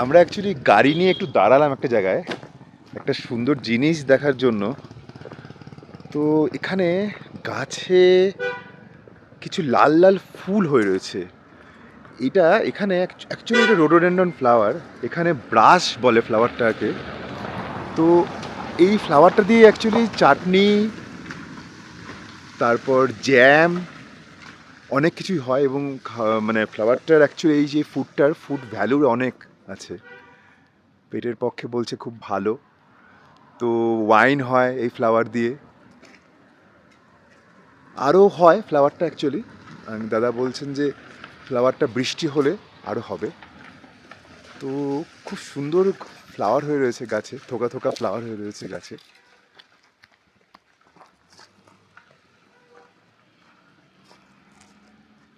আমরা অ্যাকচুয়ালি গাড়ি নিয়ে একটু দাঁড়ালাম একটা জায়গায় একটা সুন্দর জিনিস দেখার জন্য। তো এখানে গাছে কিছু লাল লাল ফুল হয়ে রয়েছে। এটা এখানে অ্যাকচুয়ালি এটা রোডোডেন্ড্রন ফ্লাওয়ার, এখানে ব্রাশ বলে ফ্লাওয়ারটাকে। তো এই ফ্লাওয়ারটা দিয়ে অ্যাকচুয়ালি চাটনি, তারপর জ্যাম, অনেক কিছুই হয়। এবং মানে ফ্লাওয়ারটার অ্যাকচুয়ালি এই যে ফুড ভ্যালু অনেক আছে, পেটের পক্ষে বলছে খুব ভালো। তো ওয়াইন হয় এই ফ্লাওয়ার দিয়ে, আরও হয় ফ্লাওয়ারটা অ্যাকচুয়ালি। দাদা বলছেন যে ফ্লাওয়ারটা বৃষ্টি হলে আরও হবে। তো খুব সুন্দর ফ্লাওয়ার হয়ে রয়েছে গাছে, থোকা থোকা ফ্লাওয়ার হয়ে রয়েছে গাছে।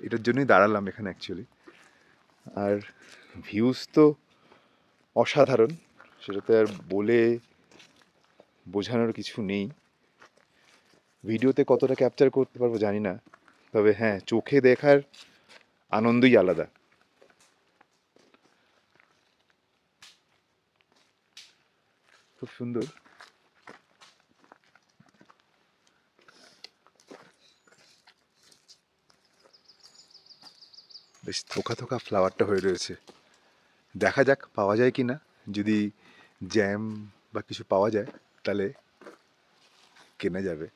এটার জন্যই দাঁড়ালাম এখানে অ্যাকচুয়ালি। আর ভিউজ তো অসাধারণ, সেটাতে আর বলে বোঝানোর কিছু নেই। ভিডিওতে কতটা ক্যাপচার করতে পারবো জানি না, তবে হ্যাঁ, চোখে দেখার আনন্দই আলাদা। খুব সুন্দর। বেশ থোকা থোকা ফ্লাওয়ারটা হয়ে রয়েছে। দেখা যাক পাওয়া যায় কি না। যদি জ্যাম বা কিছু পাওয়া যায় তাহলে কেনা যাবে।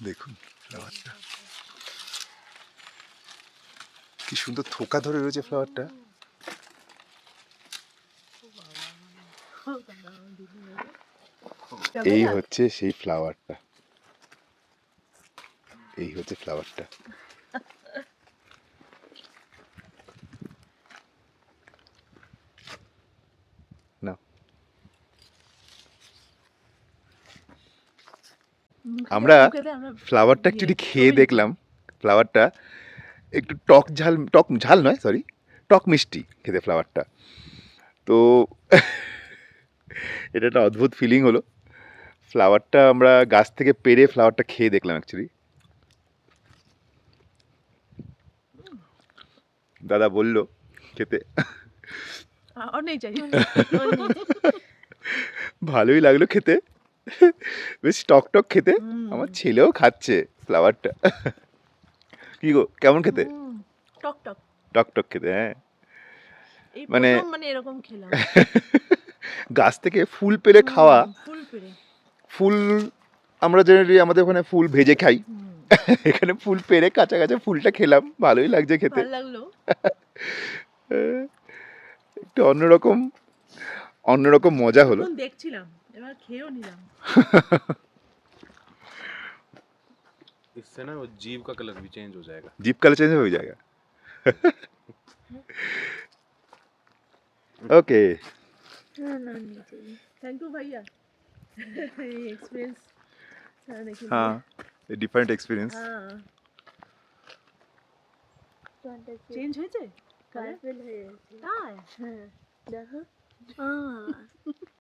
দেখুন ফ্লাওয়ারটা কি সুন্দর থোকা ধরে রয়েছে ফ্লাওয়ারটা। এই হচ্ছে সেই ফ্লাওয়ারটা, এই হচ্ছে ফ্লাওয়ারটা। না, আমরা ফ্লাওয়ারটা অ্যাকচুয়ালি খেয়ে দেখলাম। ফ্লাওয়ারটা একটু টক ঝাল নয়, সরি, টক মিষ্টি খেতে ফ্লাওয়ারটা। তো এটা একটা অদ্ভুত ফিলিং হলো। ফ্লাওয়ারটা আমরা গাছ থেকে পেড়ে ফ্লাওয়ারটা খেয়ে দেখলাম অ্যাকচুয়ালি। দাদা বলল খেতে, ভালোই লাগলো খেতে, বেশ টক টক খেতে। আমার ছেলেও খাচ্ছে ফ্লাওয়ারটা। কি গো, কেমন খেতে? টক টক টক টক খেতে, হ্যাঁ। মানে এরকম খেলাম। গাছ থেকে ফুল পেড়ে খাওয়া। ফুল আমরা জেনারেলি আমাদের ওখানে ফুল ভেজে খাই, এখানে ফুল পেড়ে কাঁচা কাঁচা ফুলটা খেলাম, ভালোই লাগছে খেতে। একটু অন্যরকম মজা হলো। দেখছিলাম, এবার খেয়েও নিলাম। इससे ना वो जीभ का कलर भी चेंज हो जाएगा। जीभ कलर चेंज हो जाएगा। ओके, थैंक यू भैया। एक्सपीरियंस हाँ, डिफरेंट एक्सपीरियंस। চেঞ্জ হয়েছে, কালারফুল হয়ে গেছে। তাই? হ্যাঁ, দেখো।